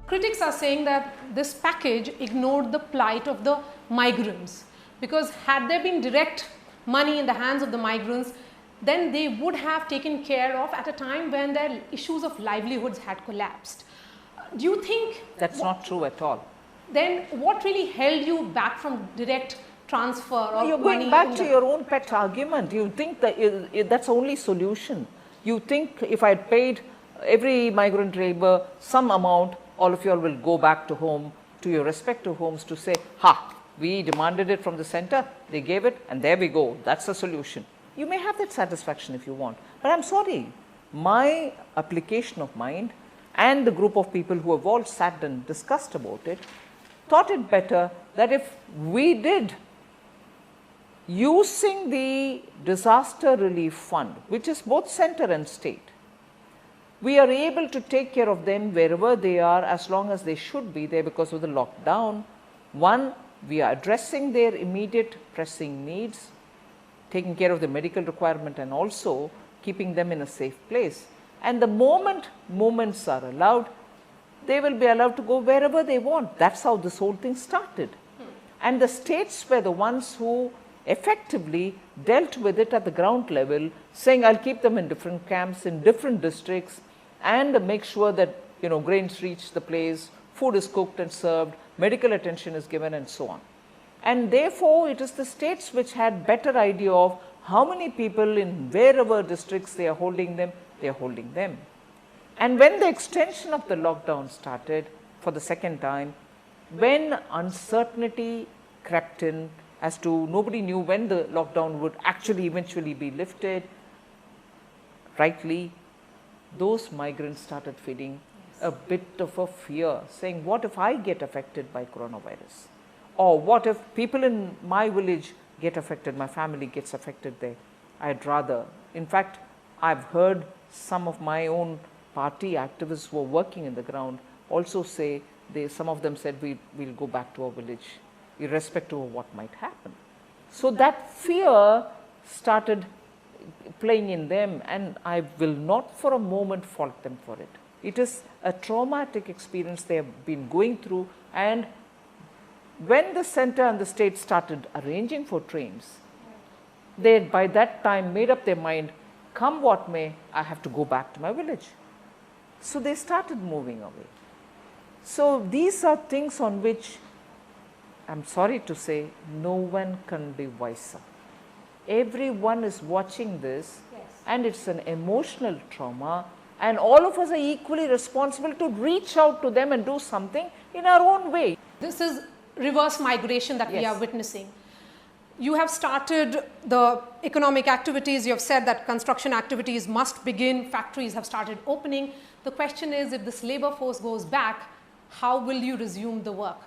critics are saying that this package ignored the plight of the migrants, because had there been direct money in the hands of the migrants, then they would have taken care of at a time when their issues of livelihoods had collapsed. Do you think that's not true at all? Then what really held you back from direct transfer of You're money? going back to your own pet argument. You think that that's the only solution. You think if I had paid every migrant labor some amount, all of you all will go back to home, to your respective homes, to say, ha, we demanded it from the center, they gave it, and there we go, that's the solution. You may have that satisfaction if you want, but I'm sorry, my application of mind and the group of people who have all sat and discussed about it, thought it better that if we did, using the disaster relief fund, which is both center and state, we are able to take care of them wherever they are as long as they should be there because of the lockdown. One, we are addressing their immediate pressing needs, taking care of the medical requirement and also keeping them in a safe place. And the moment movements are allowed, they will be allowed to go wherever they want. That's how this whole thing started. And the states were the ones who effectively dealt with it at the ground level, saying, I'll keep them in different camps, in different districts, and make sure that, you know, grains reach the place, food is cooked and served, medical attention is given, and so on. And therefore, it is the states which had better idea of how many people in wherever districts they are holding them, they are holding them. And when the extension of the lockdown started for the second time, when uncertainty crept in as to nobody knew when the lockdown would actually eventually be lifted, rightly, those migrants started feeling a bit of a fear, saying, what if I get affected by coronavirus? Or what if people in my village get affected, my family gets affected there? I'd rather. In fact, I've heard some of my own party activists who are working in the ground also say, some of them said, we'll go back to our village, irrespective of what might happen. So that fear started playing in them, and I will not for a moment fault them for it. It is a traumatic experience they have been going through, and when the center and the state started arranging for trains, they had by that time made up their mind, come what may, I have to go back to my village. So they started moving away. So these are things on which, I'm sorry to say, no one can be wiser. Everyone is watching this, yes, and it's an emotional trauma, and all of us are equally responsible to reach out to them and do something in our own way. This is reverse migration that yes, we are witnessing. You have started the economic activities, you have said that construction activities must begin, factories have started opening. The question is, if this labor force goes back, how will you resume the work?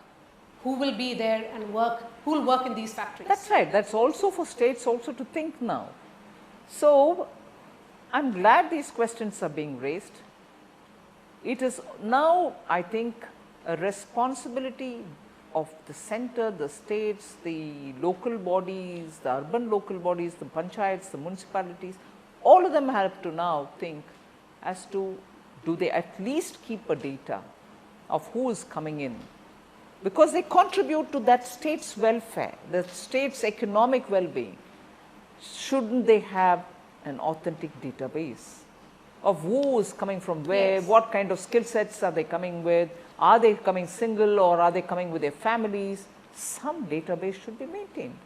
Who will be there and work, who will work in these factories? That's right, that's also for states also to think now. So, I'm glad these questions are being raised. It is now, I think, a responsibility of the center, the states, the local bodies, the urban local bodies, the panchayats, the municipalities, all of them have to now think as to, do they at least keep a data of who is coming in? Because they contribute to that state's welfare, the state's economic well-being. Shouldn't they have an authentic database of who is coming from where, yes, what kind of skill sets are they coming with, are they coming single or are they coming with their families? Some database should be maintained.